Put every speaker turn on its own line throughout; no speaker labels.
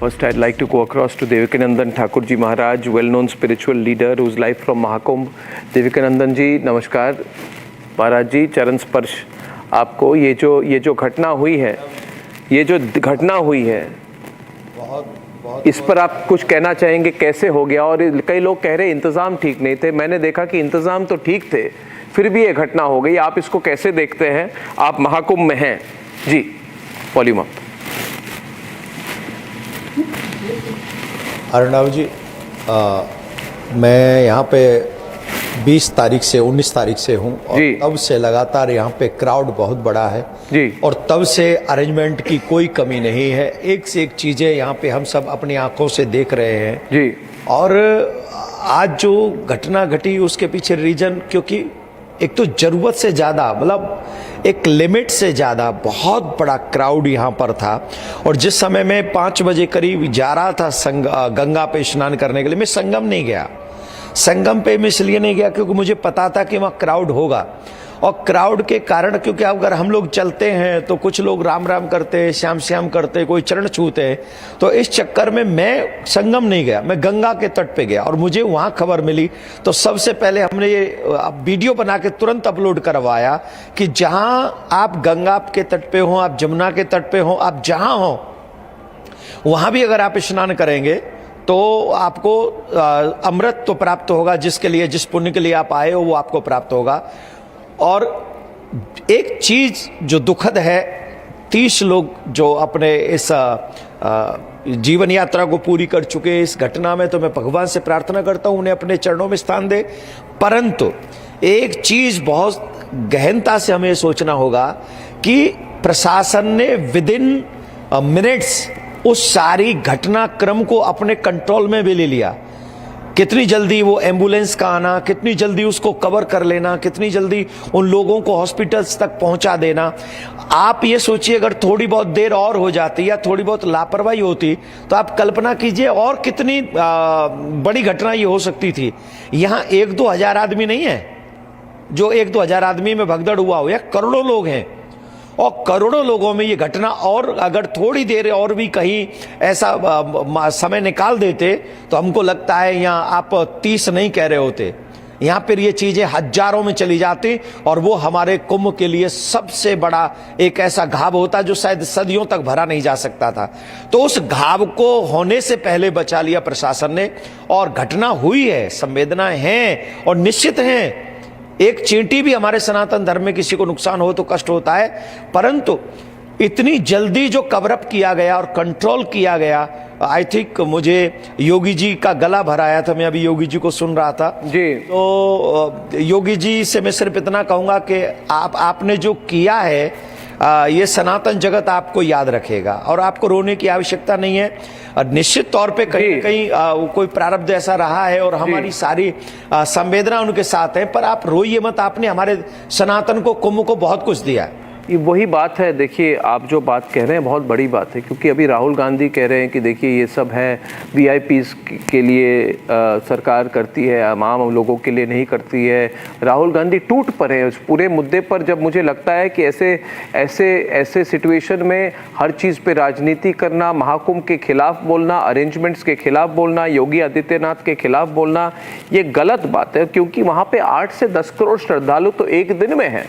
First, I'd like to go across to Devikanandan Thakur ji Maharaj, well-known spiritual leader who's live from Mahakumbh. Devikanandan जी नमस्कार। महाराज जी चरण स्पर्श आपको। ये जो घटना हुई है, बहुत इस पर आप कुछ कहना चाहेंगे, कैसे हो गया? और कई लोग कह रहे इंतजाम ठीक नहीं थे, मैंने देखा कि इंतजाम तो ठीक थे, फिर भी ये घटना हो गई। आप इसको कैसे देखते हैं? आप महाकुंभ में हैं जी, वॉल्यूम अप।
अर्णव जी, मैं यहाँ पे 20 तारीख से 19 तारीख से हूँ और तब से लगातार यहाँ पे क्राउड बहुत बड़ा है जी। और तब से अरेंजमेंट की कोई कमी नहीं है। एक से एक चीज़ें यहाँ पे हम सब अपनी आंखों से देख रहे हैं जी। और आज जो घटना घटी उसके पीछे रीजन, क्योंकि एक तो जरूरत से ज़्यादा, मतलब एक लिमिट से ज़्यादा बहुत बड़ा क्राउड यहाँ पर था। और जिस समय मैं 5 बजे करीब जा रहा था गंगा पे स्नान करने के लिए, मैं संगम नहीं गया। संगम पे मैं इसलिए नहीं गया क्योंकि मुझे पता था कि वहाँ क्राउड होगा। और क्राउड के कारण, क्योंकि अगर हम लोग चलते हैं तो कुछ लोग राम राम करते, श्याम श्याम करते, कोई चरण छूते हैं, तो इस चक्कर में मैं संगम नहीं गया, मैं गंगा के तट पे गया। और मुझे वहाँ खबर मिली तो सबसे पहले हमने ये वीडियो बना के तुरंत अपलोड करवाया कि जहाँ आप गंगा के तट पे हो, आप जमुना के तट पे हो, आप जहाँ हो वहाँ भी अगर आप स्नान करेंगे तो आपको अमृत तो प्राप्त होगा, जिसके लिए, जिस पुण्य के लिए आप आए हो वो आपको प्राप्त होगा। और एक चीज जो दुखद है, 30 लोग जो अपने इस जीवन यात्रा को पूरी कर चुके हैं इस घटना में, तो मैं भगवान से प्रार्थना करता हूं उन्हें अपने चरणों में स्थान दे। परंतु एक चीज बहुत गहनता से हमें सोचना होगा कि प्रशासन ने विदिन मिनट्स उस सारी घटनाक्रम को अपने कंट्रोल में भी ले लिया। कितनी जल्दी वो एम्बुलेंस का आना, कितनी जल्दी उसको कवर कर लेना, कितनी जल्दी उन लोगों को हॉस्पिटल्स तक पहुंचा देना। आप ये सोचिए, अगर थोड़ी बहुत देर और हो जाती या थोड़ी बहुत लापरवाही होती तो आप कल्पना कीजिए और कितनी बड़ी घटना ये हो सकती थी। यहाँ 1-2 हजार आदमी नहीं है जो 1-2 हजार आदमी में भगदड़ हुआ हो, या करोड़ों लोग हैं। और करोड़ों लोगों में ये घटना, और अगर थोड़ी देर और भी कहीं ऐसा समय निकाल देते तो हमको लगता है यहाँ आप 30 नहीं कह रहे होते, यहाँ पर ये चीजें हजारों में चली जाती और वो हमारे कुंभ के लिए सबसे बड़ा एक ऐसा घाव होता जो शायद सदियों तक भरा नहीं जा सकता था। तो उस घाव को होने से पहले बचा लिया प्रशासन ने। और घटना हुई है, संवेदनाएं हैं और निश्चित हैं। एक चींटी भी हमारे सनातन धर्म में किसी को नुकसान हो तो कष्ट होता है, परंतु इतनी जल्दी जो कवर अप किया गया और कंट्रोल किया गया, आई थिंक मुझे योगी जी का गला भराया था। मैं अभी योगी जी को सुन रहा था जी। तो योगी जी से मैं सिर्फ इतना कहूंगा कि आपने जो किया है, ये सनातन जगत आपको याद रखेगा और आपको रोने की आवश्यकता नहीं है। निश्चित तौर पे कहीं कहीं कोई प्रारब्ध ऐसा रहा है और हमारी सारी संवेदना उनके साथ है, पर आप रोइए मत। आपने हमारे सनातन को, कुंभ को बहुत कुछ दिया है।
ये वही बात है। देखिए, आप जो बात कह रहे हैं बहुत बड़ी बात है, क्योंकि अभी राहुल गांधी कह रहे हैं कि देखिए ये सब है वीआईपीज़ के लिए सरकार करती है, आम लोगों के लिए नहीं करती है। राहुल गांधी टूट पड़े हैं उस पूरे मुद्दे पर। जब मुझे लगता है कि ऐसे सिचुएशन में हर चीज़ पे राजनीति करना, महाकुंभ के खिलाफ बोलना, अरेंजमेंट्स के खिलाफ बोलना, योगी आदित्यनाथ के खिलाफ बोलना, ये गलत बात है। क्योंकि वहाँ पे 8 से 10 करोड़ श्रद्धालु तो एक दिन में हैं,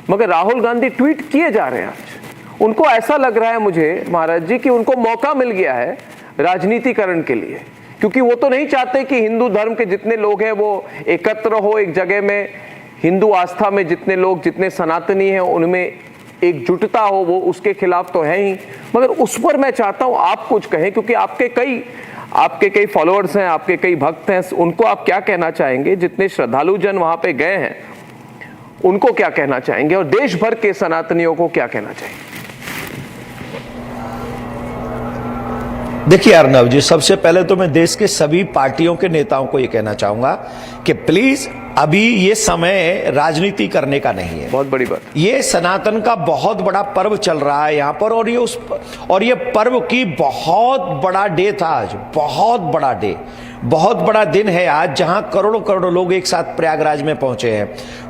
मगर राहुल गांधी ट्वीट किए जा रहे हैं आज। उनको ऐसा लग रहा है मुझे महाराज जी कि उनको मौका मिल गया है राजनीतिकरण के लिए, क्योंकि वो तो नहीं चाहते कि हिंदू धर्म के जितने लोग हैं वो एकत्र हो एक जगह में। हिंदू आस्था में जितने लोग, जितने सनातनी हैं, उनमें एकजुटता हो, वो उसके खिलाफ तो है ही। मगर उस पर मैं चाहता हूं आप कुछ कहें, क्योंकि आपके कई फॉलोअर्स हैं, आपके कई भक्त हैं। उनको आप क्या कहना चाहेंगे? जितने श्रद्धालु जन वहां पे गए हैं उनको क्या कहना चाहेंगे, और देश भर के सनातनियों को क्या कहना चाहेंगे?
देखिए अर्णव जी, सबसे पहले तो मैं देश के सभी पार्टियों के नेताओं को यह कहना चाहूंगा कि प्लीज अभी ये समय राजनीति करने का नहीं है।
बहुत बड़ी बात।
ये सनातन का बहुत बड़ा पर्व चल रहा है यहाँ पर, और ये पर्व की बहुत बड़ा डे था आज, बहुत बड़ा डे। बहुत बड़ा दिन है आज, जहां करोड़ों करोड़ों लोग एक साथ प्रयागराज में पहुंचे हैं।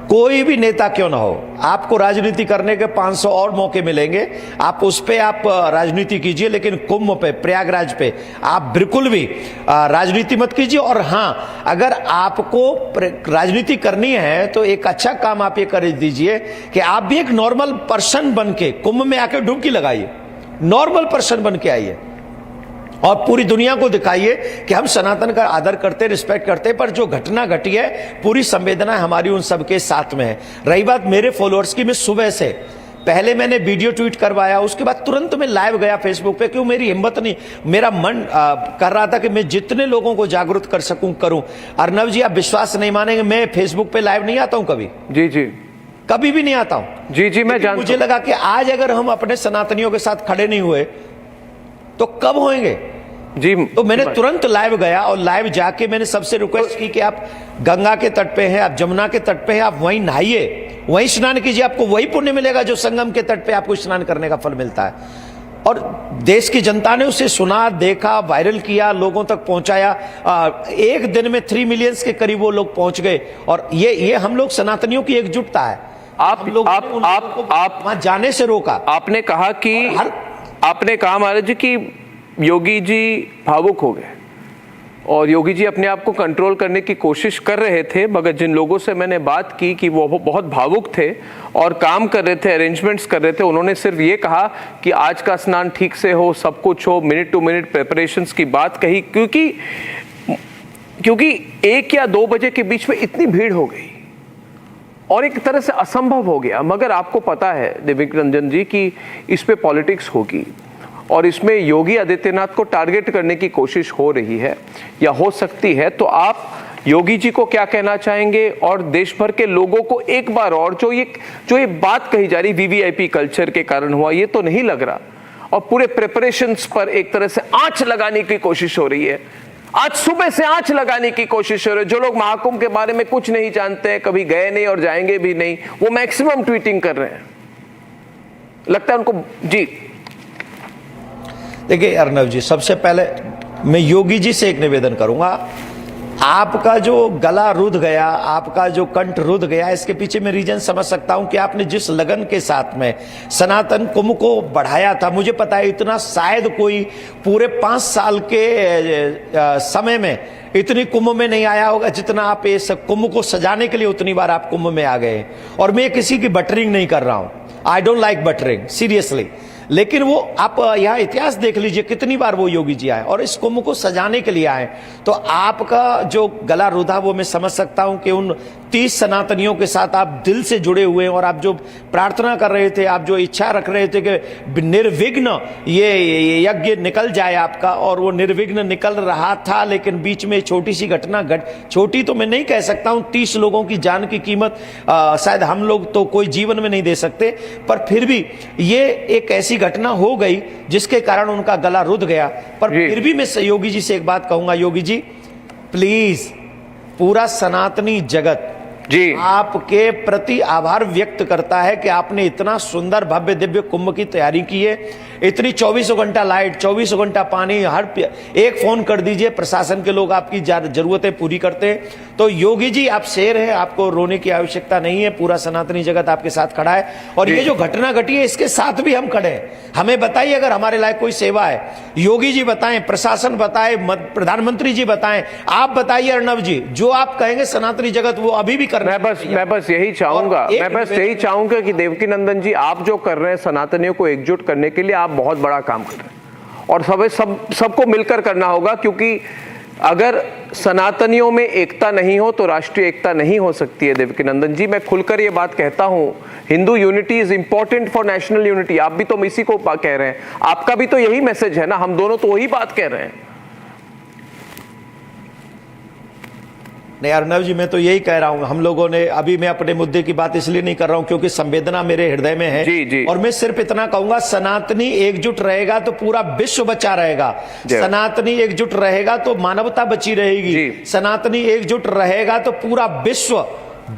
कोई भी नेता क्यों ना हो, आपको राजनीति करने के 500 और मौके मिलेंगे, आप उस पे आप राजनीति कीजिए, लेकिन कुंभ पे, प्रयागराज पे आप बिल्कुल भी राजनीति मत कीजिए। और हाँ, अगर आपको राजनीति करनी है तो एक अच्छा काम आप ये कर दीजिए कि आप भी एक नॉर्मल पर्सन बन के कुंभ में आके डुबकी लगाइए, नॉर्मल पर्सन बन के आइए और पूरी दुनिया को दिखाइए कि हम सनातन का आदर करते, रिस्पेक्ट करते। पर जो घटना घटी है, पूरी संवेदना हमारी उन सबके साथ में है। रही बात मेरे फॉलोअर्स की, मैं सुबह से पहले मैंने वीडियो ट्वीट करवाया, उसके बाद तुरंत मैं लाइव गया फेसबुक पे, क्यों मेरी हिम्मत नहीं, मेरा मन कर रहा था कि मैं जितने लोगों को जागरूक कर सकूं करूं। अर्नव जी, आप विश्वास नहीं मानेंगे, मैं फेसबुक पे लाइव नहीं आता हूं कभी।
जी जी,
कभी भी नहीं आता हूं।
जी जी, मैं जानता हूं।
मुझे लगा कि आज अगर हम अपने सनातनियों के साथ खड़े नहीं हुए तो कब होंगे
जी।
तो मैंने तुरंत लाइव गया और लाइव जाके मैंने सबसे रिक्वेस्ट की कि आप गंगा के तट पे हैं, आप जमुना के तट पे हैं, आप वहीं नहाइए, वहीं स्नान कीजिए, आपको वही पुण्य मिलेगा जो संगम के तट पे आपको स्नान करने का फल मिलता है। और देश की जनता ने उसे सुना, देखा, वायरल किया, लोगों तक पहुंचाया। एक दिन में 3 मिलियन के करीब वो लोग पहुंच गए। और ये हम लोग सनातनियों की एकजुटता है।
आप
वहां जाने से रोका।
आपने कहा कि आपने कहा महाराज जी कि योगी जी भावुक हो गए और योगी जी अपने आप को कंट्रोल करने की कोशिश कर रहे थे, मगर जिन लोगों से मैंने बात की कि वो बहुत भावुक थे और काम कर रहे थे, अरेंजमेंट्स कर रहे थे, उन्होंने सिर्फ ये कहा कि आज का स्नान ठीक से हो, सब कुछ हो, मिनट टू मिनट प्रिपरेशंस की बात कही, क्योंकि 1 या 2 बजे के बीच में इतनी भीड़ हो गई और एक तरह से असंभव हो गया। मगर आपको पता है देविक रंजन जी कि इस पे पॉलिटिक्स होगी और इसमें योगी आदित्यनाथ को टारगेट करने की कोशिश हो रही है या हो सकती है। तो आप योगी जी को क्या कहना चाहेंगे और देश भर के लोगों को एक बार और, जो ये बात कही जा रही वीवीआईपी कल्चर के कारण हुआ, ये तो नहीं लग रहा, और पूरे प्रिपरेशंस पर एक तरह से आंच लगाने की कोशिश हो रही है। आज सुबह से आंच लगाने की कोशिश हो रही है। जो लोग महाकुंभ के बारे में कुछ नहीं जानते हैं, कभी गए नहीं और जाएंगे भी नहीं, वो मैक्सिमम ट्वीटिंग कर रहे हैं, लगता है उनको। जी
देखिए अर्नव जी, सबसे पहले मैं योगी जी से एक निवेदन करूंगा। आपका जो गला रुध गया, आपका जो कंठ रुध गया, इसके पीछे मैं रीजन समझ सकता हूं कि आपने जिस लगन के साथ में सनातन कुंभ को बढ़ाया था। मुझे पता है इतना शायद कोई पूरे 5 साल के समय में इतनी कुंभ में नहीं आया होगा जितना आप इस कुंभ को सजाने के लिए उतनी बार आप कुंभ में आ गए। और मैं किसी की बटरिंग नहीं कर रहा हूं, I don't like buttering seriously, लेकिन वो आप यहाँ इतिहास देख लीजिए कितनी बार वो योगी जी आए और इस कुंभ को सजाने के लिए आए। तो आपका जो गला रुधा वो मैं समझ सकता हूं कि उन 30 सनातनियों के साथ आप दिल से जुड़े हुए हैं और आप जो प्रार्थना कर रहे थे, आप जो इच्छा रख रहे थे कि निर्विघ्न ये यज्ञ निकल जाए आपका, और वो निर्विघ्न निकल रहा था। लेकिन बीच में छोटी सी घटना छोटी तो मैं नहीं कह सकता हूं, 30 लोगों की जान की कीमत शायद हम लोग तो कोई जीवन में नहीं दे सकते, पर फिर भी ये एक ऐसी घटना हो गई जिसके कारण उनका गला रुध गया। पर फिर भी मैं योगी जी से एक बात कहूंगा, योगी जी प्लीज, पूरा सनातनी जगत जी आपके प्रति आभार व्यक्त करता है कि आपने इतना सुंदर भव्य दिव्य कुंभ की तैयारी की है। इतनी 24 घंटा लाइट, 24 घंटा पानी, हर एक फोन कर दीजिए, प्रशासन के लोग आपकी जरूरतें पूरी करते हैं। तो योगी जी आप शेर हैं, आपको रोने की आवश्यकता नहीं है, पूरा सनातनी जगत आपके साथ खड़ा है। और ये जो घटना घटी है इसके साथ भी हम खड़े हैं। हमें बताइए अगर हमारे लायक कोई सेवा है, योगी जी बताएं, प्रशासन बताए, प्रधानमंत्री जी बताएं, आप बताइए अर्नव जी, जो आप कहेंगे सनातनी जगत वो अभी भी कर।
मैं बस यही चाहूंगा कि देवकी नंदन जी, आप जो कर रहे हैं सनातनियों को एकजुट करने के लिए, आप बहुत बड़ा काम कर रहे हैं और सबको मिलकर करना होगा, क्योंकि अगर सनातनियों में एकता नहीं हो तो राष्ट्रीय एकता नहीं हो सकती है। देवकी नंदन जी, मैं खुलकर ये बात कहता हूं, Hindu unity is important for national unity. आप भी तो इसी को कह रहे हैं, आपका भी तो यही मैसेज है ना, हम दोनों तो वही बात कह रहे हैं।
नहीं अर्नव जी, मैं तो यही कह रहा हूं, हम लोगों ने अभी, मैं अपने मुद्दे की बात इसलिए नहीं कर रहा हूं क्योंकि संवेदना मेरे हृदय में है जी। और मैं सिर्फ इतना कहूंगा, सनातनी एकजुट रहेगा तो पूरा विश्व बचा रहेगा, सनातनी एकजुट रहेगा तो मानवता बची रहेगी, सनातनी एकजुट रहेगा तो पूरा विश्व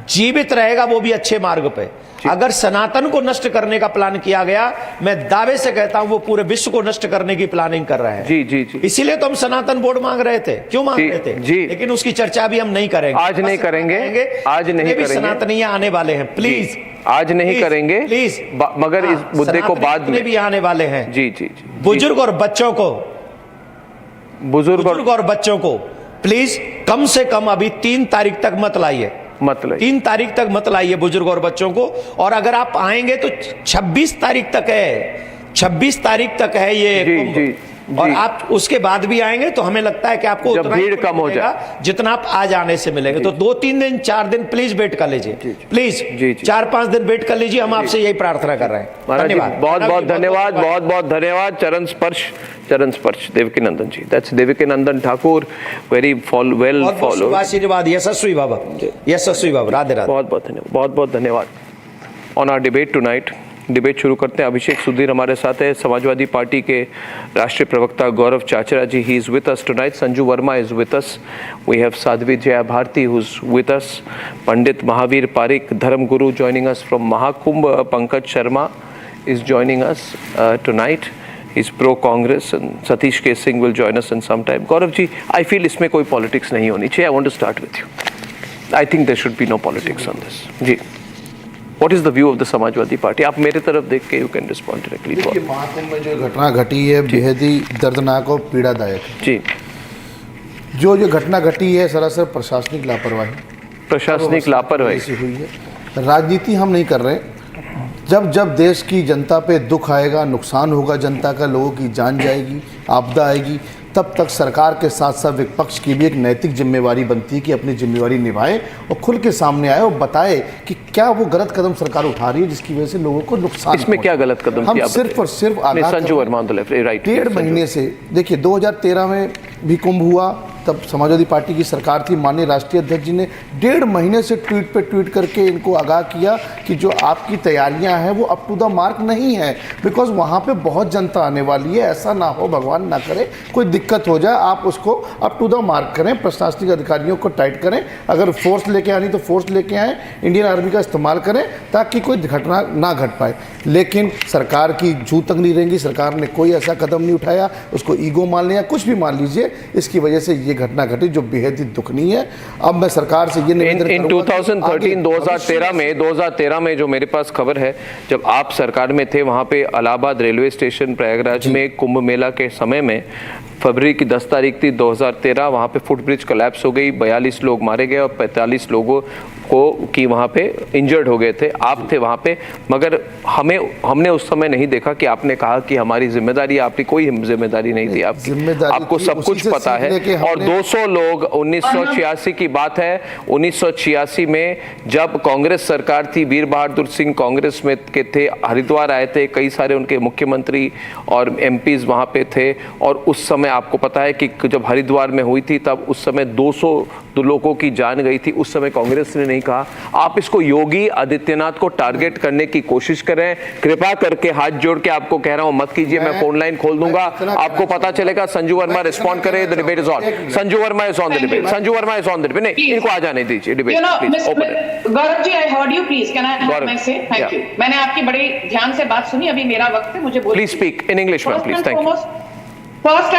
जीवित रहेगा, वो भी अच्छे मार्ग पे। अगर सनातन को नष्ट करने का प्लान किया गया, मैं दावे से कहता हूं वो पूरे विश्व को नष्ट करने की प्लानिंग कर रहे हैं।
जी जी जी।
इसीलिए तो हम सनातन बोर्ड मांग रहे थे। क्यों मांग रहे थे?
जी।
लेकिन उसकी चर्चा भी हम नहीं करेंगे,
आज नहीं करेंगे, आज नहीं करेंगे।
सनातनीय आने वाले हैं, प्लीज
आज नहीं करेंगे
प्लीज,
मगर इस मुद्दे को बाद में
भी आने वाले हैं।
जी जी जी।
बुजुर्ग और बच्चों को, बुजुर्ग और बच्चों को प्लीज कम से कम अभी 3 तारीख तक मत लाइए, 3 तारीख तक मत लाइए बुजुर्ग और बच्चों को। और अगर आप आएंगे तो 26 तारीख तक है, 26 तारीख तक है ये
जी,
और आप उसके बाद भी आएंगे तो हमें लगता है कि आपको उतना
भीड़ कम हो जाए
जितना आप आज आने से मिलेंगे। तो 2-3 दिन 4 दिन प्लीज वेट कर लीजिए, प्लीज 4-5 दिन वेट कर लीजिए। हम आपसे यही प्रार्थना कर रहे हैं। धन्यवाद,
बहुत बहुत धन्यवाद, बहुत बहुत धन्यवाद। चरण स्पर्श Devkinandan ji, that's Devkinandan Thakur, very well follow.
आशीर्वाद, यशस्वी बाबा, यशस्वी बाबा, राधे राधे।
बहुत बहुत धन्यवाद, बहुत बहुत धन्यवाद। On our debate tonight, debate शुरू करते हैं। अभिषेक सुधीर हमारे साथ है, समाजवादी पार्टी के राष्ट्रीय प्रवक्ता Gaurav Chachra ji, he is with us tonight. Sanju Verma is with us, we have Sadhvi Jaya Bharti who is with us, Pandit Mahavir Parik, धर्मगुरु joining us from Mahakumbh, Pankaj Sharma is joining us tonight, is pro Congress, and Satish K Singh will join us in some time. Gaurav ji, I feel इसमें कोई politics नहीं होनी चाहिए। I want to start with you. I think there should be no politics on this. जी, What is the view of the Samajwadi Party? आप मेरे तरफ देख के you can respond directly.
देखिए, महाकुंभ में जो घटना घटी है बेहद ही दर्दनाक और पीड़ादायक है।
जी,
जो घटना घटी है सरासर प्रशासनिक लापरवाही
से
हुई है। राजनीति हम नहीं कर रहे। जब देश की जनता पे दुख आएगा, नुकसान होगा जनता का, लोगों की जान जाएगी, आपदा आएगी, तब तक सरकार के साथ साथ विपक्ष की भी एक नैतिक जिम्मेवारी बनती है कि अपनी जिम्मेवारी निभाए और खुल के सामने आए और बताए कि क्या वो गलत कदम सरकार उठा रही है जिसकी वजह से लोगों को नुकसान।
इसमें क्या गलत कदम
हम सिर्फ और सिर्फ
Sanju Verma on the left, right.
1.5 महीने से देखिए, 2013 में भी कुंभ हुआ, तब समाजवादी पार्टी की सरकार थी, माननीय राष्ट्रीय अध्यक्ष जी ने 1.5 महीने से ट्वीट पे ट्वीट करके इनको आगाह किया कि जो आपकी तैयारियां हैं वो अप टू द मार्क नहीं है, बिकॉज वहाँ पे बहुत जनता आने वाली है, ऐसा ना हो, भगवान ना करे कोई दिक्कत हो जाए, आप उसको अप टू द मार्क करें, प्रशासनिक अधिकारियों को टाइट करें, अगर फोर्स लेके आनी तो फोर्स लेके आएँ, इंडियन आर्मी का इस्तेमाल करें ताकि कोई घटना ना घट पाए। लेकिन सरकार की जूत तक नहीं रहेंगी, सरकार ने कोई ऐसा कदम नहीं उठाया, उसको ईगो मान लिया, कुछ भी मान लीजिए, इसकी वजह से ये घटना घटी जो बेहद ही दुखनीय है। अब मैं सरकार से ये निवेदन करूंगा,
2013 में जो मेरे पास खबर है, जब आप सरकार में थे, वहां पे इलाहाबाद रेलवे स्टेशन प्रयागराज में कुंभ मेला के समय में फरवरी की 10 तारीख थी 2013, वहाँ पे फुट ब्रिज कोलैप्स हो गई, 42 लोग मारे गए और 45 लोगों की वहाँ पे इंजर्ड हो गए थे। आप थे वहाँ पे, मगर हमने उस समय नहीं देखा कि आपने कहा कि हमारी जिम्मेदारी, आपकी कोई जिम्मेदारी नहीं थी, आपको सब कुछ पता है। और 200 लोग, 1986 की बात है, 1986 में जब कांग्रेस सरकार थी, वीर बहादुर सिंह कांग्रेस में के थे, हरिद्वार आए थे, कई सारे उनके मुख्यमंत्री और एमपीज वहाँ पे थे, और उस समय आपको पता है कि जब हरिद्वार में हुई थी तब उस समय 200 लोगों की जान गई थी। उस समय कांग्रेस ने नहीं कहा। आप इसको योगी आदित्यनाथ को टारगेट करने की कोशिश करें, कृपा करके हाथ जोड़ के आपको कह रहा हूं मत कीजिए। मैं फोन लाइन खोल दूंगा, आपको पता चलेगा। संजू वर्मा रिस्पॉन्ड करे, the debate is on. Sanju Verma is on the debate, Sanju Verma is on the debate. नहीं, इनको आ जाने दीजिए debate, please open it.
Gaurav ji, I heard you, please can I have my say? Thank you. मैंने आपकी बड़ी ध्यान से बात सुनी, अभी मेरा वक्त है, मुझे बोलिए।
Please speak in English ma'am, please. Thank you.
First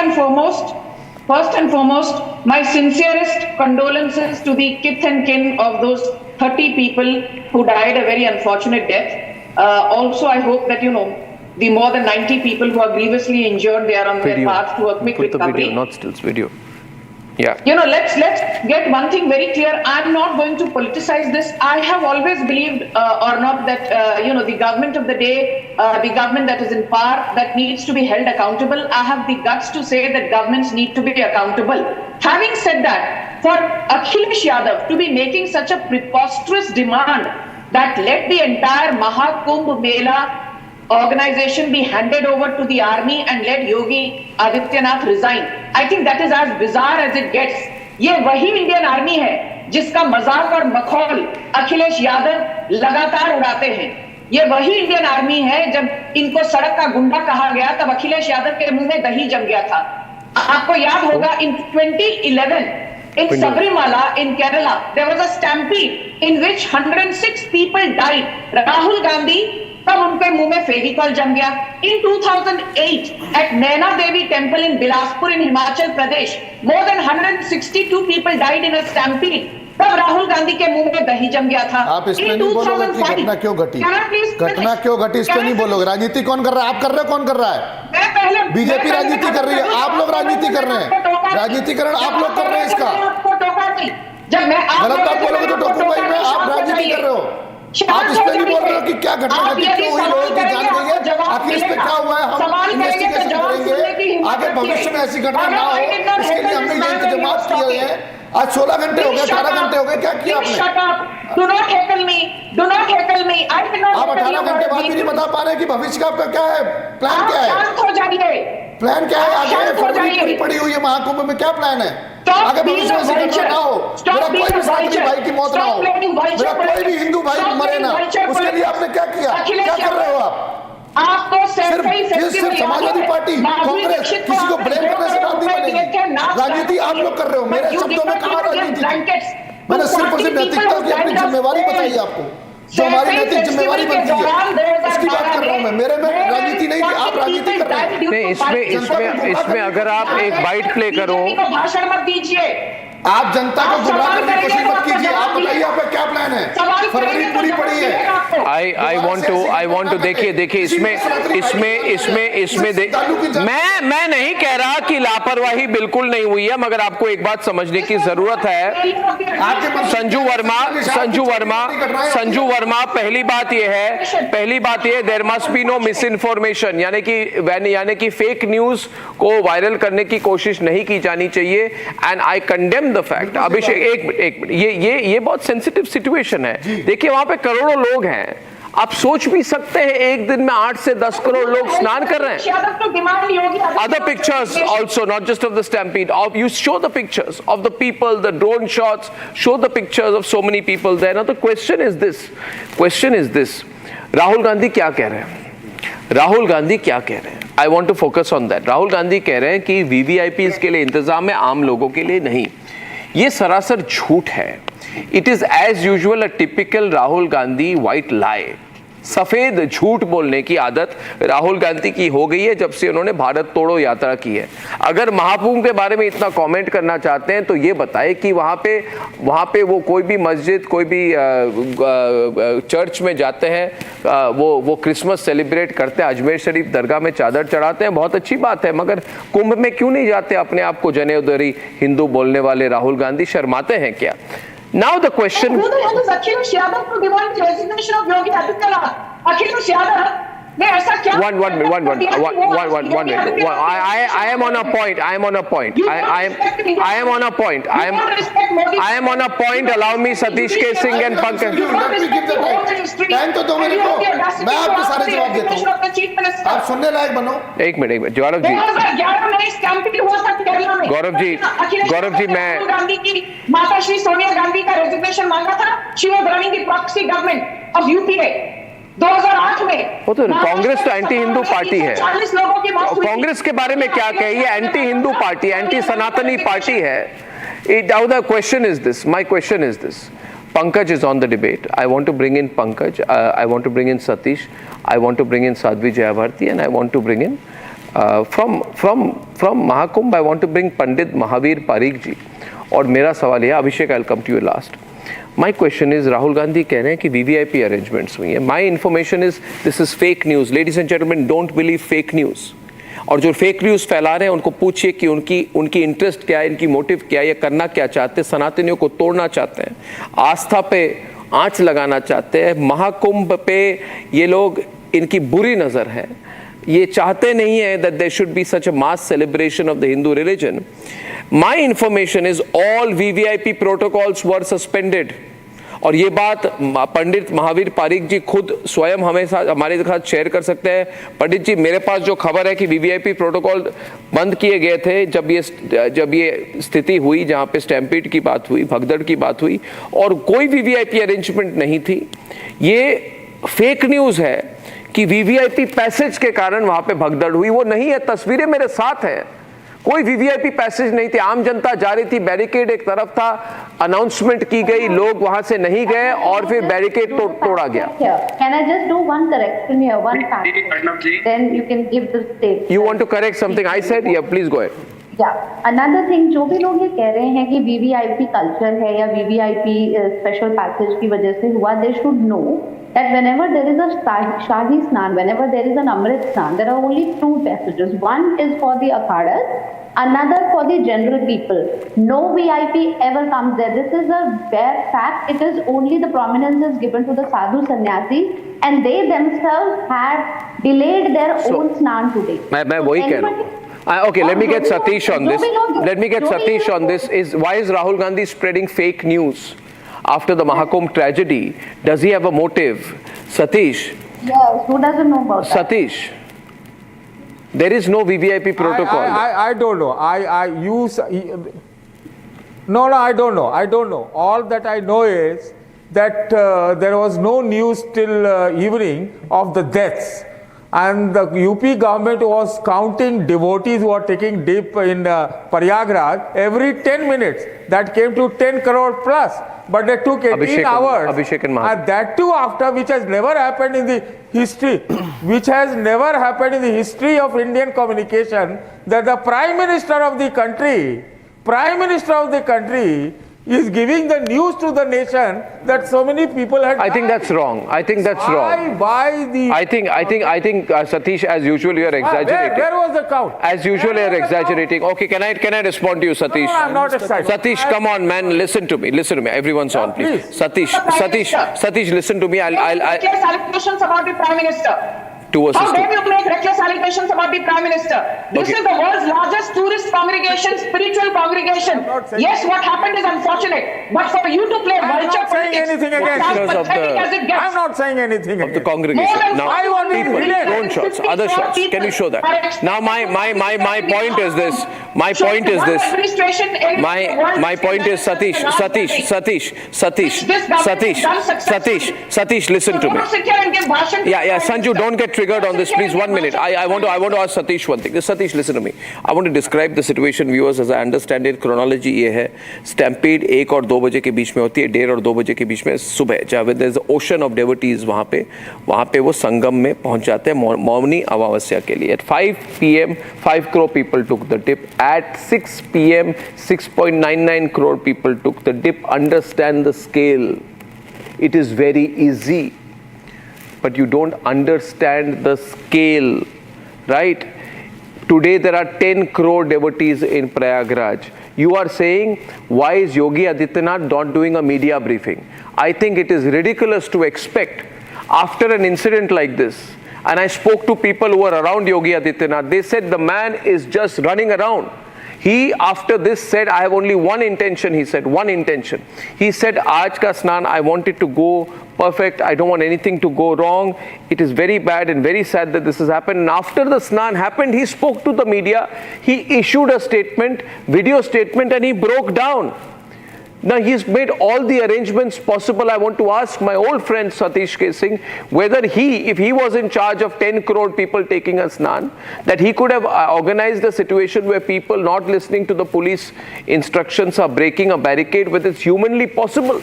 and foremost, my sincerest condolences to the kith and kin of those 30 people who died a very unfortunate death. Also, I hope that, the more than 90 people who are grievously injured, they are on their path to a quick recovery.
Put the video, not stills, video. Yeah.
Let's get one thing very clear. I'm not going to politicize this. I have always believed, that the government of the day, the government that is in power, that needs to be held accountable. I have the guts to say that governments need to be accountable. Having said that, for Akhilesh Yadav to be making such a preposterous demand that let the entire Mahakumbh Mela organization be handed over to the army and let Yogi Adityanath resign, I think that is as bizarre as it gets. ये वही Indian army है जिसका मजाक और मखौल अखिलेश यादव लगातार उड़ाते हैं। ये वही इंडियन आर्मी है, जब इनको सड़क का गुंडा कहा गया तब अखिलेश यादव के मुंह में दही जम गया था। आपको याद होगा इन 2011 In Sabrimala, in Kerala, there was a stampede in which 106 people died. Rahul Gandhi, तब उनके मुंह में फेविकॉल जम गया. In 2008, at Naina Devi Temple in Bilaspur in Himachal Pradesh, more than 162 people died in a stampede. तब राहुल गांधी के मुंह में दही जम गया था.
आप इस पे नहीं बोलोगे कि घटना क्यों घटी? घटना क्यों घटी इस पे नहीं बोलोगे. राजनीति कौन कर रहा है? आप कर रहे हो? कौन कर रहा है? बीजेपी राजनीति कर रही है. आप लोग राजनीति कर रहे हैं. राजनीतिकरण आप लोग कर रहे हैं इसका.
जब मैं
गलत बात बोलोगे तो टोकूंगा ही मैं. आप राजनीति कर रहे हो. आप इस पे नहीं बोल रहे हो कि क्या घटना घटी, क्यों हुई, लोगों की जान गई है, आखिर इस पे क्या हुआ है. हम इन्वेस्टिगेशन करेंगे. आगे भविष्य में ऐसी घटना ना हो, इसके लिए हमने ये इंतजाम किए हैं. आज 16 घंटे हो गए, 18 घंटे हो गए, क्या किया आपने?
Do not heckle me. Do not heckle me. I cannot.
आप 18 घंटे बाद भी नहीं बता पा रहे कि भविष्य का आपका क्या है, प्लान क्या है?
शांत हो जाइए.
प्लान क्या है आगे? फरवरी पूरी पड़ी हुई है महाकुंभ में, क्या प्लान है आगे भविष्य में? घटना ना हो, मेरा कोई भी साथी भाई की मौत ना हो, मेरा कोई भी हिंदू भाई मरे ना, उसके लिए आपने क्या किया? क्या कर रहे हो आप?
आपको
सिर्फ समाजवादी पार्टी, कांग्रेस किसी को ब्लेम करने से बात नहीं बनेगी. राजनीति आप लोग कर रहे हो. मेरे शब्दों में कहा राजनीति. मैंने सिर्फ और सिर्फ नैतिकता की अपनी जिम्मेवारी बताई आपको. जो हमारी नैतिक जिम्मेवारी बनती है उसकी बात कर रहा हूं मैं. मेरे में राजनीति नहीं थी, आप राजनीति कर रहे हैं.
नहीं, इसमें अगर आप एक बाइट प्ले करो.
भाषण मत दीजिए.
आप जनता को गुमराह करने की कोशिश मत कीजिए. आप बताइए आपका क्या प्लान है? फरवरी पूरी पड़ी है.
आई वांट टू देखिए इसमें मैं नहीं कह रहा कि लापरवाही बिल्कुल नहीं हुई है, मगर आपको एक बात समझने की जरूरत है. संजू वर्मा, पहली बात यह है there must be no misinformation, यानी कि फेक न्यूज को वायरल करने की कोशिश नहीं की जानी चाहिए. And I condemn the fact. Abhishek एक मिनट, ये बहुत सेंसिटिव सिचुएशन है. देखिए वहां पे करोड़ों लोग हैं. आप सोच भी सकते हैं एक दिन में 8 से 10 करोड़ लोग स्नान कर रहे हैं. Other pictures also, not just of the stampede. You show the pictures of the people, the drone shots, show the pictures of so many people there. Now the question is this. Rahul Gandhi क्या कह रहे हैं? I want to focus on that. Rahul Gandhi कह रहे हैं कि VVIPs के लिए इंतजाम है, आम लोगों के लिए नहीं. ये सरासर झूठ है. It is as usual a typical Rahul Gandhi white lie. सफेद झूठ बोलने की आदत राहुल गांधी की हो गई है जब से उन्होंने भारत तोड़ो यात्रा की है. अगर महाकुंभ के बारे में इतना कमेंट करना चाहते हैं तो ये बताए कि वहाँ पे वो कोई भी मस्जिद, कोई भी चर्च में जाते हैं, वो क्रिसमस सेलिब्रेट करते हैं, अजमेर शरीफ दरगाह में चादर चढ़ाते हैं, बहुत अच्छी बात है. मगर कुंभ में क्यों नहीं जाते? अपने आप को जनेऊधरी हिंदू बोलने वाले राहुल गांधी शर्माते हैं क्या? Now the question.
Who the hell is Akhilesh Yadav to demand the resignation of Yogi Adityanath? Akhilesh Yadav. ने ऐसा क्या?
One minute. I am on a point. I am on a point. Allow me, Satish K. Singh and Pankaj.
Time तो दो मेरे को. मैं आपको सारे जवाब देता हूँ. आप सुनने लायक बनो.
एक मिनट. गौरव जी.
2011 में स्टैम्पीड हुआ था केरला में.
गौरव जी मैं
गांधी की माता श्री सोनिया गांधी का रेजिग्नेशन मांगा था. She was running the proxy government of UPA. 2008 में
वो तो कांग्रेस तो एंटी हिंदू पार्टी है.
40 लोगों की मौत हुई.
कांग्रेस के बारे में क्या कहिए? एंटी हिंदू पार्टी, एंटी सनातनी पार्टी है. Now the question is this. My question is this. Pankaj is on the debate. I want to bring in Pankaj. I want to bring in Satish. I want to bring in Sadhvi Jayabharti, and I want to bring in from Mahakumbh. I want to bring Pandit Mahavir Parikh ji. और मेरा सवाल है, अभिषेक, I'll come to you last. My question is, Rahul Gandhi कह रहे हैं कि VVIP arrangements हुई है. My information is this is fake news. Ladies and gentlemen, don't believe fake news. और जो फेक न्यूज़ फैला रहे हैं उनको पूछिए कि उनकी इंटरेस्ट क्या है, इनकी मोटिव क्या है, ये करना क्या चाहते हैं. सनातनियों को तोड़ना चाहते हैं, आस्था पे आंच लगाना चाहते हैं. महाकुंभ पे ये लोग, इनकी बुरी नज़र है. ये चाहते नहीं है that there should be such a mass celebration of the Hindu religion. My information is all VVIP protocols were suspended. और ये बात पंडित महावीर पारिक जी खुद स्वयं हमारे साथ शेयर कर सकते हैं. पंडित जी, मेरे पास जो खबर है कि VVIP प्रोटोकॉल बंद किए गए थे जब ये स्थिति हुई, जहाँ पे स्टैम्पीड की बात हुई, भगदड़ की बात हुई, और कोई VVIP अरेंजमेंट नहीं थी. ये फेक न्यूज़ है कि VVIP पैसेज के कारण वहाँ पे भगदड़ हुई. वो नहीं है. तस्वीरें मेरे साथ हैं. कोई वीवीआईपी पैसेज नहीं थे, आम जनता जा रही थी, बैरिकेड एक तरफ था, अनाउंसमेंट की गई, लोग वहां से नहीं गए और फिर बैरिकेड तोड़ा गया।
Can I just do one correction here, one fact? Then you can give the state.
You want to correct something I said? Yeah, please go ahead.
Another thing, जो भी लोग ये कह रहे हैं कि वीवीआईपी कल्चर है या वीवीआईपी स्पेशल पैसेज की वजह से हुआ, they should know that whenever there is a Shahi Snan, whenever there is an Amrit Snan, there are only two passages. One is for the akhadas, another for the general people. No VIP ever comes there. This is a bare fact. It is only the prominence is given to the sadhu sannyasis, and they themselves had delayed their own Snan today.
मैं वही कह रहा हूँ. Okay, let me get Satish on this. Let me get Satish on this. Why is Rahul Gandhi spreading fake news after the Mahakumbh tragedy? Does he have a motive? Satish.
Yes, who doesn't know about that?
Satish. There is no VVIP protocol.
I don't know. No, I don't know. I don't know. All that I know is that there was no news till evening of the deaths. And the UP government was counting devotees who are taking dip in Prayagraj every 10 minutes. That came to 10 crore plus. But they took 18 hours. And that too after, which has never happened in the history, which has never happened in the history of Indian communication, that the Prime Minister of the country is giving the news to the nation that so many people had
I think that's wrong. I think that's wrong.
Why the...
I think Satish, as usual, you are exaggerating.
Where was the count?
As usual, you are exaggerating. Okay, can I respond to you, Satish?
No, I'm not excited.
Satish, come on, man, listen to me. Everyone's on, please. Satish, listen to me.
Reckless allegations about the Prime Minister. How dare you make reckless allegations about the Prime Minister? This is the world's largest tourist congregation, spiritual congregation. Yes, what happened is unfortunate, but for you to play vulture politics,
I'm not saying anything against
the congregation. Now,
I want
people, drone shots, other shots. Can you show that? Now, my point is this. My point is this. My point is Satish, listen to me. Yeah, Sanju, don't get triggered on this, please. 1 minute. I want to ask Satish one thing. Satish, listen to me. I want to describe the situation, viewers, as I understand it. Chronology ये है, stampede 1 और 2 बजे के बीच में होती है, 1:30 और 2 बजे के बीच में सुबह, जहाँ there is an ocean of devotees वहाँ पे वो संगम में पहुँच जाते हैं मौनी अमावस्या के लिए. At 5 p.m. 5 crore people took the dip. At 6 p.m. 6.99 crore people took the dip. Understand the scale. It is very easy, but you don't understand the scale, right? Today there are 10 crore devotees in Prayagraj. You are saying, why is Yogi Adityanath not doing a media briefing? I think it is ridiculous to expect after an incident like this. And I spoke to people who were around Yogi Adityanath. They said the man is just running around. He, after this, said, I have only one intention, he said, one intention. He said, Aaj ka snan, I want it to go perfect. I don't want anything to go wrong. It is very bad and very sad that this has happened. And after the snan happened, he spoke to the media. He issued a statement, video statement, and he broke down. Now, he's made all the arrangements possible. I want to ask my old friend Satish Kesing whether if he was in charge of 10 crore people taking a snan, that he could have organized a situation where people not listening to the police instructions are breaking a barricade, whether it's humanly possible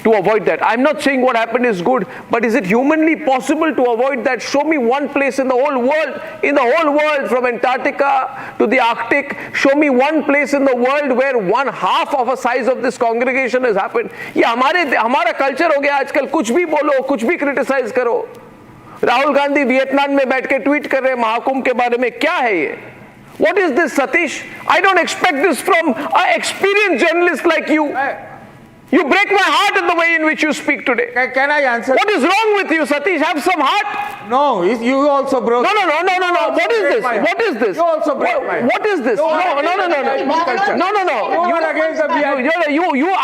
to avoid that. I'm not saying what happened is good, but is it humanly possible to avoid that? Show me one place in the whole world, from Antarctica to the Arctic, show me one place in the world where 1/2 of a size of this congregation has happened. ये हमारा culture हो गया आजकल, कुछ भी बोलो, कुछ भी क्रिटिसाइज करो. राहुल गांधी वियतनाम में बैठ के ट्वीट कर रहे हैं महाकुंभ के बारे में. क्या है ये? What is this, Satish? I don't expect this from an experienced journalist like you. You break my heart in the way in which you speak today.
Can I answer?
What is wrong with you, Satish? Have some heart.
No, you also broke.
No. What is this? What is this?
You also broke my heart.
What is this? No.
You are against the VIP.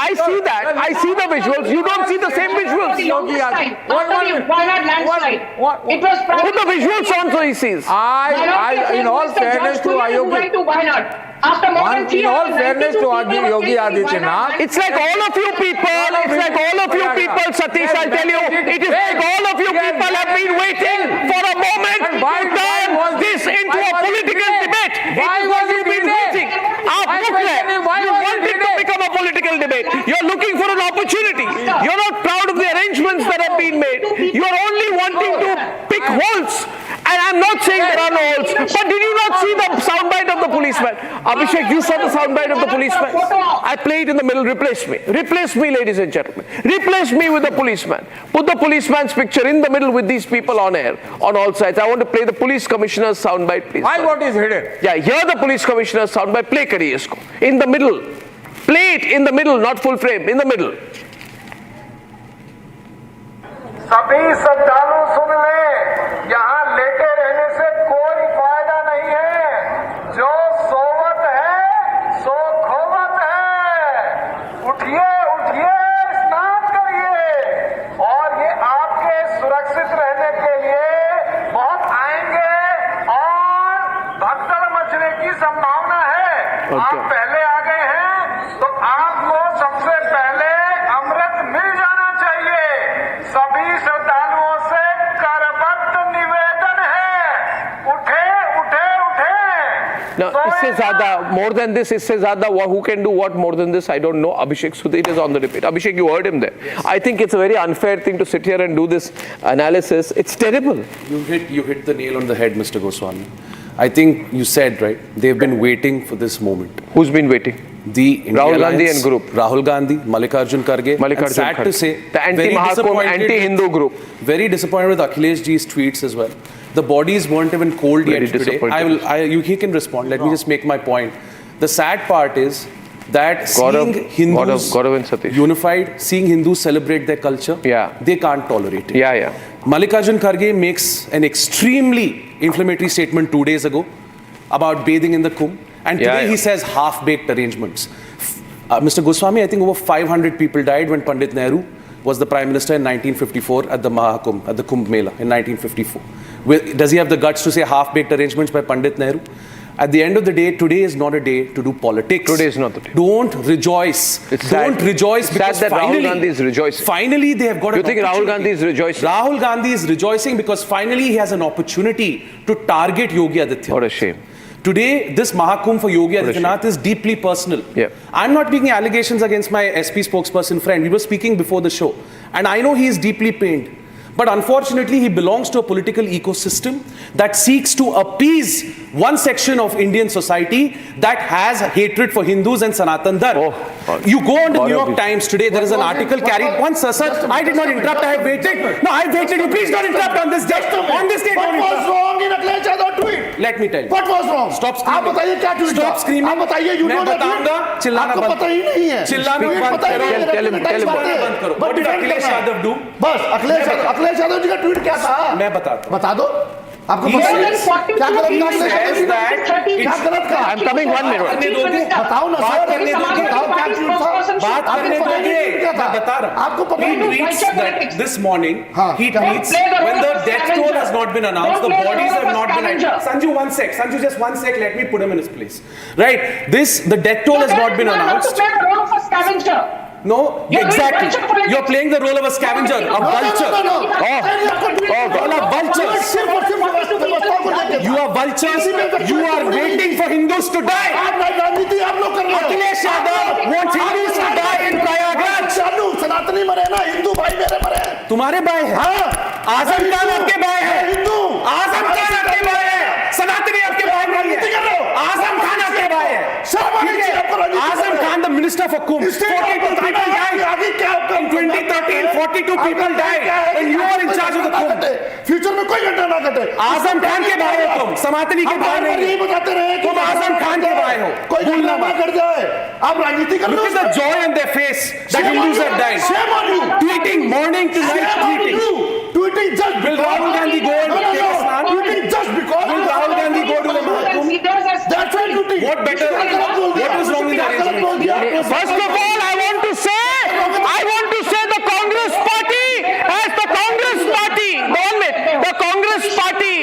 I see that. I see the visuals. You don't see the same visuals.
Why not landslide? It was
put the visuals on so he sees.
In all fairness to Yogi.
Why not? After more than 3
in all fairness to Yogi Adityanath,
it's like all of you people, Satish, I'll tell you, it is like all of you people have been waiting for a moment to turn this into a political debate. debate.
Why
It is
was
what
it
you've been
needed?
waiting. आप
My
रुक
question
गए.
is, why
You
was it
wanted to
needed?
become a political debate. You're looking for an opportunity. You're not proud of the arrangements that have been made. You're only wanting to pick holes. And I'm not saying there are no holes. But did you not see the soundbite of the policeman? Abhishek, you saw the soundbite of the policeman. I play it in the middle. Replace me. Replace me, ladies and gentlemen. Replace me with the policeman. Put the policeman's picture in the middle with these people on air, on all sides. I want to play the police commissioner's soundbite, please.
Why what is hidden?
Yeah, hear the police commissioner's soundbite. Play kariye isko. In the middle. Play it in the middle, not full frame. In the middle.
सभी श्रद्धालु सुन लें, यहाँ लेटे रहने से कोई फायदा नहीं है। जो सोवत है सो खोवत है। उठिए उठिए, स्नान करिए। और ये आपके सुरक्षित रहने के लिए बहुत आएंगे और भगदड़ मचने की संभावना है। आप पहले आ गए हैं तो आपको सबसे पहले अमृत मिल जाना चाहिए। सभी श्रद्धालुओं से करबद्ध निवेदन है, उठे उठे उठे।
Now, इससे ज़्यादा, more than this, इससे ज़्यादा, who can do what more than this, I don't know. Abhishek Sudhir is on the debate. Abhishek, you heard him there. Yes. I think it's a very unfair thing to sit here and do this analysis. It's terrible.
You hit the nail on the head, Mr. Goswami. I think you said, right, they've been waiting for this moment.
Who's been waiting?
The India
Rahul
Alliance,
Gandhi and group.
Rahul Gandhi, Mallikarjun Kharge.
Mallikarjun
sad
Kharge.
to say,
The anti-Mahakumbh, anti-Hindu group.
Very disappointed with Akhilesh ji's tweets as well. The bodies weren't even cold
Very
yet today. He can respond. Let me just make my point. The sad part is that
Gaurav,
seeing Hindus
Gaurav and Satish.
unified, seeing Hindus celebrate their culture,
Yeah.
they can't tolerate it.
Yeah.
Mallikarjun Kharge makes an extremely inflammatory statement 2 days ago about bathing in the Kumbh. And today he says half-baked arrangements. Mr. Goswami, I think over 500 people died when Pandit Nehru was the Prime Minister in 1954 at the Mahakumbh, at the Kumbh Mela in 1954. Does he have the guts to say half-baked arrangements by Pandit Nehru? At the end of the day, today is not a day to do politics.
Today is not the day.
Don't rejoice. Don't rejoice because
that
finally,
Rahul Gandhi is rejoicing.
Finally, they have got
You
an
think Rahul
opportunity.
Gandhi is rejoicing?
Rahul Gandhi is rejoicing because finally he has an opportunity to target Yogi Adityanath.
What a shame.
Today, this Mahakumbh for Yogi Adityanath is deeply personal.
Yeah.
I'm not making allegations against my SP spokesperson friend. We were speaking before the show. And I know he is deeply pained. But unfortunately, he belongs to a political ecosystem that seeks to appease one section of Indian society that has hatred for Hindus and Sanatan Dharma. You go on to New York Times today, there is an article carried. One, sir, I did not interrupt. I have waited. No, I have waited. You please don't interrupt on this day. On this day,
What was wrong in Akhilesh Yadav tweet?
Let me tell you.
What was wrong?
Stop screaming.
आप बताइए क्या tweet
Stop
था?
screaming.
आप बताइए you
मैं
know that
बताऊंगा,
tweet?
चिल्लाना
आपको
बंद
पता ही नहीं है।
चिल्लाना
tweet
बंद
पता ही
करो।
नहीं है,
Tell him,
Times
tell him.
बातें।
बंद करो।
बस
What did
defend
Akhilesh
करना है।
Yadav do?
बस अखिलेश यादव जी का ट्वीट क्या था?
मैं बताता हूं।
बता दो। आपको
He
पता
says-
है क्या गलत था?
says that
क्या गलत था?
I'm coming 1 minute.
बताओ ना
बात
सर,
करने दोगे?
बताओ क्या ट्वीट था?
बात करने
आपको पता
दोगे?
नहीं ट्वीट क्या था?
मैं बता रहा हूं।
आपको पता
He
नहीं
tweets that this morning,
हाँ,
he
क्या?
tweets when the death toll has not been announced, the bodies have not been announced. Sanju, 1 sec. Sanju, just 1 sec. Let me put him in his place. Right? The death toll has not been announced. No, exactly. You're playing the role of a scavenger, a vulture. You are vultures. You are waiting for Hindus to die. Akhilesh Yadav wants Hindus to die in Prayagraj.
सनातनी मरे ना, हिंदू भाई मेरे मरे।
तुम्हारे भाई है? आजम खान आपके भाई है?
हिंदू।
आजम खान आपके भाई है? सनातनी आपके भाई नहीं है? आजम खान आपके भाई है? Azam Khan, the minister for Kumbh, 42 people died. In 2013, 42 people died. And you are in charge of the Kumbh.
Future में कोई घटना ना घटे।
आजम खान के भाई हो तुम, सनातनी के भाई नहीं।
यही बताते रहे कि
तुम आजम खान के भाई हो।
कोई घटना ना घट जाए। आप राजनीति कर
Look at the joy in their face that Hindus have died.
Shame on you.
Tweeting, morning to night tweeting.
Tweeting just
Will Rahul Gandhi go and take a stand?
Tweeting just because.
Will Rahul Gandhi go to the Mahakumbh?
That's why tweeting.
What better? What was wrong in the arrangement?
First of all, I want to say the Congress Party, as the Congress Party, the Congress Party,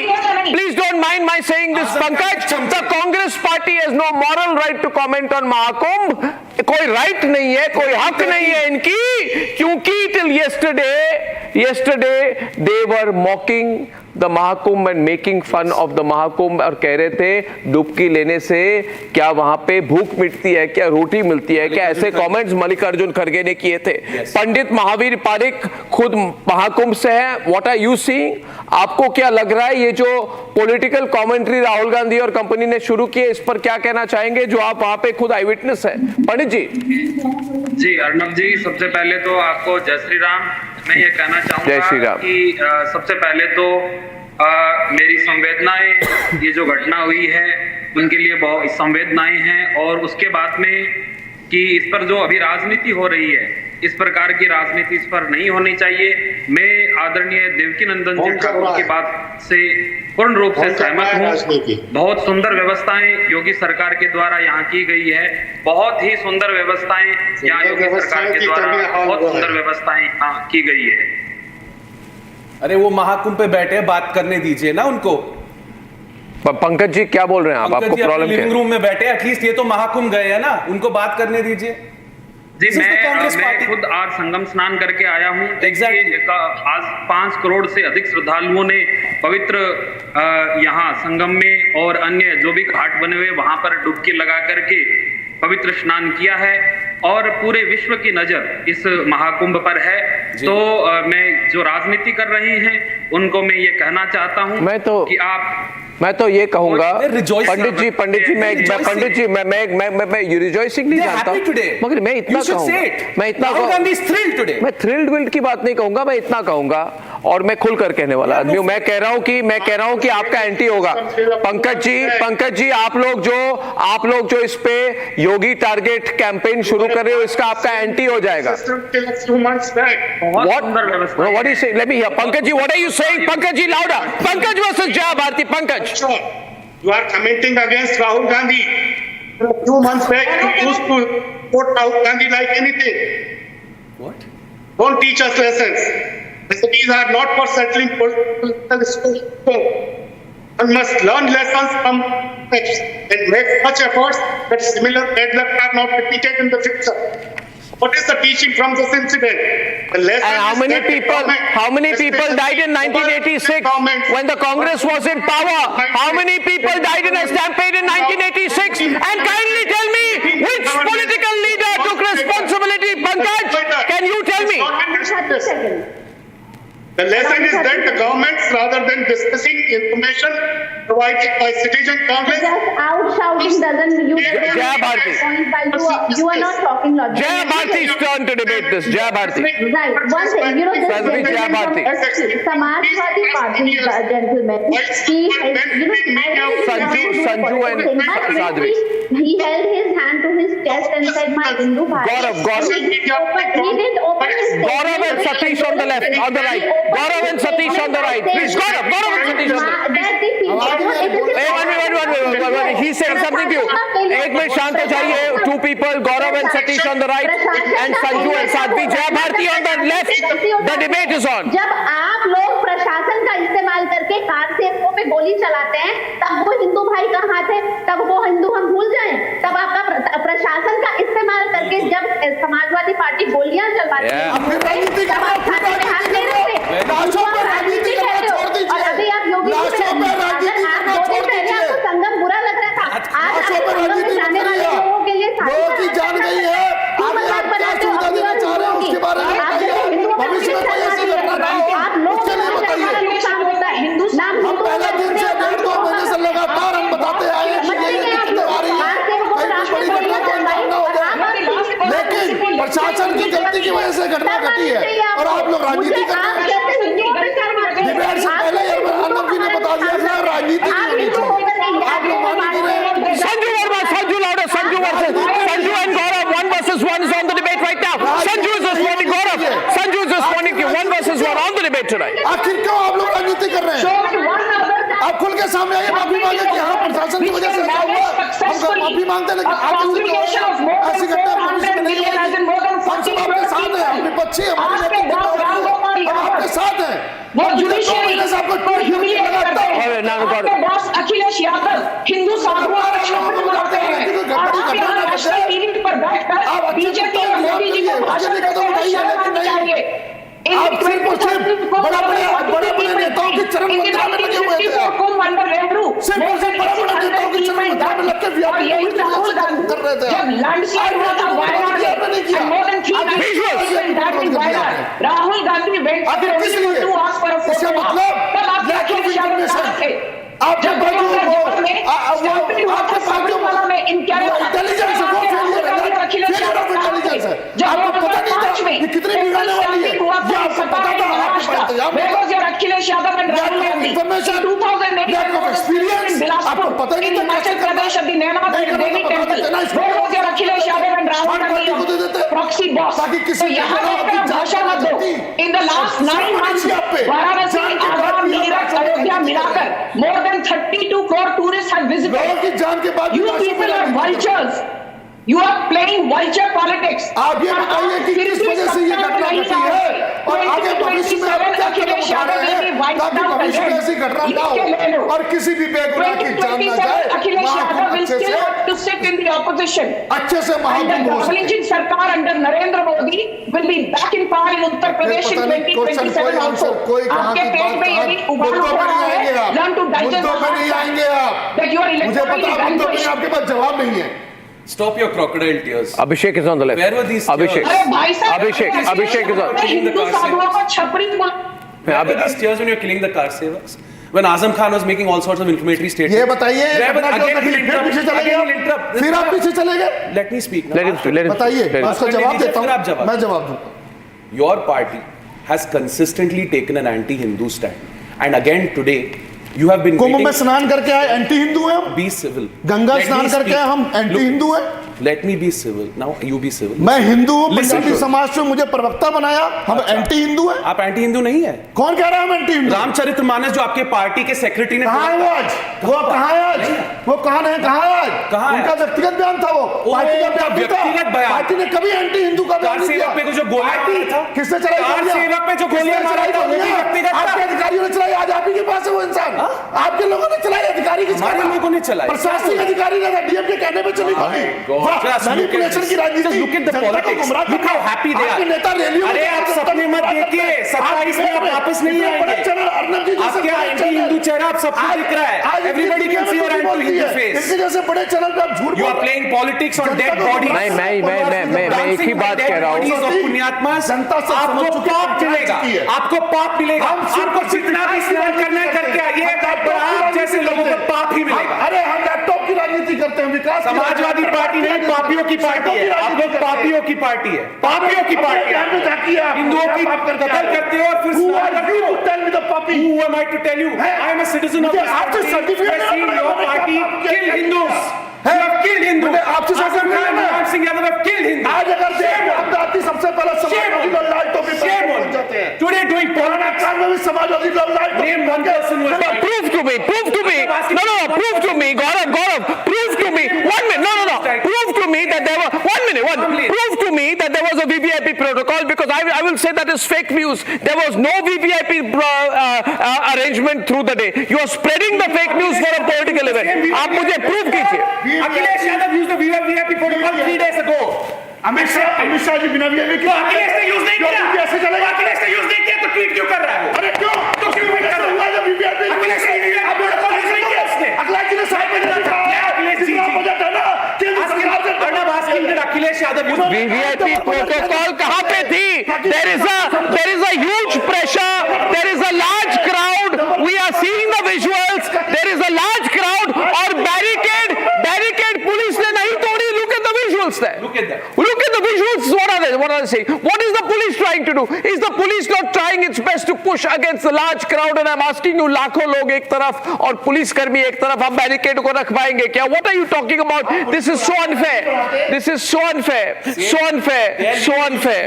please don't mind my saying this, Pankaj, the Congress Party has no moral right to comment on Mahakumbh. कोई right नहीं है, कोई हक नहीं है इनकी, क्योंकि till yesterday they were mocking the Mahakumbh and making fun of the Mahakumbh, और कह रहे थे डुबकी लेने से क्या वहां पे भूख मिटती है, क्या रोटी मिलती है, क्या ऐसे कमेंट्स मल्लिकार्जुन खड़गे ने किए थे। पंडित महावीर पारिक खुद महाकुंभ से है। What are you seeing? आपको क्या लग रहा है ये जो पॉलिटिकल कमेंट्री राहुल गांधी और कंपनी ने शुरू की है, इस पर क्या कहना चाहेंगे, जो आप वहां पे खुद आई विटनेस है? पंडित जी।
जी अर्नब जी, सबसे पहले तो आपको जय श्री राम। मैं ये कहना चाहूंगा कि सबसे पहले तो मेरी संवेदनाएं, ये जो घटना हुई है उनके लिए बहुत संवेदनाएं हैं, और उसके बाद में कि इस पर जो अभी राजनीति हो रही है, इस प्रकार की राजनीति इस पर नहीं होनी चाहिए। मैं आदरणीय देवकीनंदन जी ठाकुर की बात से पूर्ण रूप से सहमत हूँ। बहुत सुंदर व्यवस्थाएं योगी सरकार के द्वारा यहाँ की गई है, बहुत ही सुंदर व्यवस्थाएं यहाँ योगी सरकार के द्वारा बहुत सुंदर व्यवस्थाएं यहाँ की गई है।
अरे वो महाकुंभ पे बैठे, बात करने दीजिए ना उनको।
पंकज जी क्या बोल रहे हैं आप? आपको प्रॉब्लम क्या है?
लिविंग रूम में बैठे, एटलीस्ट ये तो महाकुंभ गए हैं ना, उनको बात करने दीजिए।
जी मैं खुद आज संगम स्नान करके आया हूँ। आज 5 करोड़ से अधिक श्रद्धालुओं ने पवित्र यहाँ संगम में और अन्य जो भी घाट बने हुए वहां पर डुबकी लगा करके पवित्र स्नान किया है, और पूरे विश्व की नजर इस महाकुंभ पर है। तो मैं जो राजनीति कर रहे हैं उनको मैं ये कहना चाहता हूँ कि
मैं तो ये कहूंगा पंडित जी मैं रिजॉइसिंग नहीं जानता, मगर मैं इतना कहूंगा, मैं थ्रिल्ड विल्ड की बात नहीं कहूंगा, मैं इतना कहूंगा, और मैं खुलकर कहने वाला आदमी हूं। मैं कह रहा हूं कि आपका एंटी होगा। पंकज जी आप लोग जो इस पे योगी टारगेट कैंपेन शुरू कर रहे हो, इसका आपका एंटी हो जाएगा। What do you say? Let me hear. Pankaj ji, what are you saying? Pankaj ji, louder. Pankaj versus Jaya Bharati. Pankaj.
You are commenting against Rahul Gandhi. 2 months back, you used to quote Rahul Gandhi like anything.
What?
Don't teach us lessons. These are not for settling political issues. One must learn lessons from mistakes and make such efforts that similar bad luck are not repeated in the future. What is the teaching from this incident?
And how many people died in 1986 when the Congress was in power? How many people died in a stampede in 1986? And kindly tell me which political leader took responsibility? Pankaj, can you tell me?
The lesson is that the governments, rather than discussing information provided by citizen Congress,
just out-shouting doesn't you
Jaya Bharati.
You are not talking logically.
Jaya Bharati's turn to debate this. Jaya Bharati.
Right. One thing, this
Jaya Bharati.
Samajwadi Party gentleman,
Sanju and Sadhvi.
He held his hand to his chest and said, "My Hindu Bhai."
Gaurav.
He didn't open his face.
Gaurav and Satish on the left, on the right. Gaurav and Satish on the right. Please, Gaurav and Satish on the right. He said something to you. एक minute शांत हो जाइए. 2 people, Gaurav and Satish on the right, and Sanju and Sadhvi. Jaya Bharati on the left. The debate is on.
जब आप लोग प्रशासन का इस्तेमाल करके कार से पे गोली चलाते हैं, तब वो हिंदू भाई का हाथ है, तब वो हिंदू हम भूल जाएं। तब आपका प्रशासन का इस्तेमाल करके जब समाजवादी पार्टी गोलियां चलवाती है, तब आप खाने में हाथ दे रहे थे। राजनीति कहते हो, और अभी आप योगी आप 2 दिन पहले आपको संगम बुरा लग रहा था, आज आप संगम में जाने वाले लोगों के लिए
जान गई है
मजाक बनाते हो उसके बारे में भविष्य में कोई ऐसी घटना ना हो, आप लोग नुकसान होता है। हिंदू
हम पहले दिन से 1.5-2 महीने से लगातार हम बताते आए हैं कि ये कितने आ रही है, कई बड़ी घटना को अंजाम ना हो जाए, लेकिन प्रशासन की गलती की वजह से घटना घटी है और आप लोग राजनीति कर रहे हैं। डिबेट से पहले अर्नब जी ने बता दिया था राजनीति नहीं होनी चाहिए, आप लोग मान नहीं रहे।
Sanju Verma, Sanju louder, Sanju and Gaurav, 1 versus 1 is on the debate right now. Sanju is responding, Gaurav. Sanju is responding, 1 versus 1 on the debate tonight.
आखिर क्यों आप लोग राजनीति कर रहे हैं? आप खुल के सामने आइए, माफी मांगे कि हाँ प्रशासन की वजह से ऐसा हुआ, हम माफी मांगते हैं, लेकिन आप ऐसी घटना भविष्य में नहीं होगी। हम सब आपके साथ हैं, हम विपक्षी हैं, हम आपके साथ हैं।
अखिलेश यादव हिंदू साधुओं का शपथ करते हैं, और नेशनल टीवी पर बैठकर बीजेपी और मोदी जी को भाषण देते हैं।
आप सिर्फ बड़े बड़े नेताओं की चरम वंदना में
लैंडस्लाइड हुआ था वायनाड में, more than 390,000 died in Wayanad. Rahul Gandhi went to ask for a photo. तब आप अखिलेश यादव कहाँ थे? जब साबरीमाला में इंटेलिजेंस अखिलेश यादव कहाँ थे? जब 2005 में
कितनी बिगाड़ने वाली है
हुआ था सपा में Maharashtra, where was your Akhilesh Yadav and Rahul Gandhi? 2008 in Bilaspur, in Himachal Pradesh at the Naina Devi Temple, where was your Akhilesh Yadav and Rahul Gandhi proxy boss? तो यहाँ पर भाषा मत दो. In the last 9 months, Varanasi, Agra, Meerut, Ayodhya मिलाकर more than 32 crore tourists have visited. You people are vultures. You are playing vulture politics.
आप ये बताइए कि किस वजह से ये घटना घटी है और आगे भविष्य में आप क्या कदम उठा रहे हैं ताकि भविष्य में ऐसी घटना ना हो और किसी भी बेगुनाह की जान ना जाए.
Akhilesh Yadav will still have to sit in the opposition.
अच्छे से महाकुंभ हो सके.
The सरकार under Narendra Modi will be back in power in Uttar Pradesh in 2027 also. आपके पेट में यदि उबाल उठ रहा है, learn to digest that you are electorally vanquished.
आपके पास जवाब नहीं है.
Stop your crocodile tears.
Abhishek is on the left.
Where were these
Abhishek.
tears?
Abhishek is on.
Hindu साधुओं को छपरी बोल.
Where were these tears when you were killing the car sevaks? When Azam Khan was making all sorts of inflammatory statements.
ये बताइए.
फिर पीछे चले गए.
फिर आप पीछे चले गए.
Let me speak.
Let him speak.
बताइए. मैं उसका जवाब देता हूँ. मैं जवाब दूँगा.
Your party has consistently taken an anti-Hindu stand, and again today. You have been
कुंभ में स्नान करके आए एंटी हिंदू हैं हम.
Be civil.
गंगा स्नान करके आए हम एंटी हिंदू हैं.
Let me be civil. Now you be civil.
मैं हिंदू हूँ. पंजाबी समाज से मुझे प्रवक्ता बनाया. हम एंटी हिंदू हैं.
आप एंटी हिंदू नहीं है.
कौन कह रहा है हम एंटी हिंदू?
रामचरितमानस जो आपके पार्टी के सेक्रेटरी ने
कहाँ है वो आज? वो कहाँ है आज? वो कहाँ है? कहाँ है आज?
कहाँ है?
उनका व्यक्तिगत बयान था वो. पार्टी का बयान था.
व्यक्तिगत बयान.
पार्टी ने कभी एंटी हिंदू का बयान नहीं दिया.
कार सेवक पे जो गोलियां मारा था.
किसने चलाई?
कार सेवक पे जो गोलियां मारा था वो भी व्यक्तिगत था.
आपके अधिकारियों ने चलाई. आज आप ही के पास है वो इंसान. आपके लोगों ने चलाई. अधिकारी किसने?
हमारे लोगों ने चलाई.
प्रशासनिक अधिकारी ने डीएम के कहने पे चली गोली. मैनिपुलेशन की राजनीति.
Look at the politics. Look how happy they are.
आपके नेता रैलियों में.
अरे आप सपने मत देखिए. 27 में आप वापस नहीं आएंगे. आपके एंटी हिंदू चेहरा आप सबको दिख रहा है. Everybody can see your anti-Hindu face.
इनके जैसे बड़े चैनल पे आप झूठ.
You are playing politics on dead bodies.
मैं एक ही बात कह रहा हूँ.
पुण्यात्मा जनता से आपको पाप मिलेगा. आपको पाप मिलेगा. आपको जितना भी स्नान करना है करके आइए. आप जैसे लोगों को पाप ही मिलेगा.
अरे हम लैपटॉप की राजनीति करते हैं. विकास
समाजवादी पार्टी नहीं, पापियों की पार्टी है. आप लोग पापियों की पार्टी है. पापियों की पार्टी है. हिंदुओं की कत्ल करते हो और फिर Who am I to tell you? I am a citizen of this country. I have seen your party kill Hindus. You have killed Hindus. Azam Khan and Ram Singh Yadav have killed Hindus.
आज अगर समाजवादी सबसे पहले समाजवादी लोग लाल टोपी पहन जाते हैं.
Today doing politics.
में भी समाजवादी लोग लाल टोपी.
Name one person who has
Prove to me. No, prove to me. Gaurav, prove to me. 1 minute. No. Prove to me that there was 1 minute. Prove to me that there was a VVIP protocol, because I will say that is fake news. There was no VVIP arrangement through the day. You are spreading the fake news for a political event. आप मुझे prove कीजिए.
Akhilesh Yadav used the VIP protocol 3 days ago.
Amit Shah ji बिना VIP के.
अखिलेश ने use नहीं किया.
कैसे चलेगा?
अखिलेश ने यूज नहीं किया तो ट्वीट क्यों कर रहा है?
अरे क्यों?
तो क्यों ट्वीट कर रहा है? अखिलेश ने
अखिलेश जी ने साइड में रखा है.
अखिलेश जी अखिलेश यादव
VVIP protocol कहाँ पे थी? There is a huge pressure. There is a large crowd. We are seeing the visuals. There is a large crowd. और barricade पुलिस ने नहीं तोड़ी. Look at the visuals there.
Look at that.
Look at the visuals. What are they saying? What is the police trying to do? Is the police not trying its best to push against the large crowd? And I'm asking you, लाखों लोग एक तरफ और police कर्मी एक तरफ, हम barricade को रख पाएंगे क्या? What are you talking about? This is so unfair. This is so unfair. So unfair. So unfair.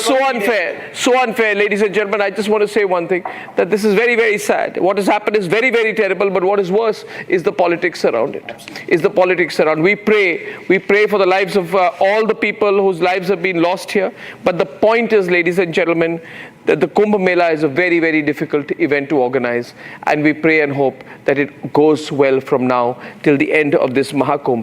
So unfair. So unfair. Ladies and gentlemen, I just want to say one thing, that this is very, very sad. What has happened is very, very terrible, but what is worse is the politics around it. Is the politics around. We pray for the lives of all the people whose lives have been lost here. But the point is, ladies and gentlemen, that the Kumbh Mela is a very, very difficult event to organize, and we pray and hope that it goes well from now till the end of this Mahakumbh.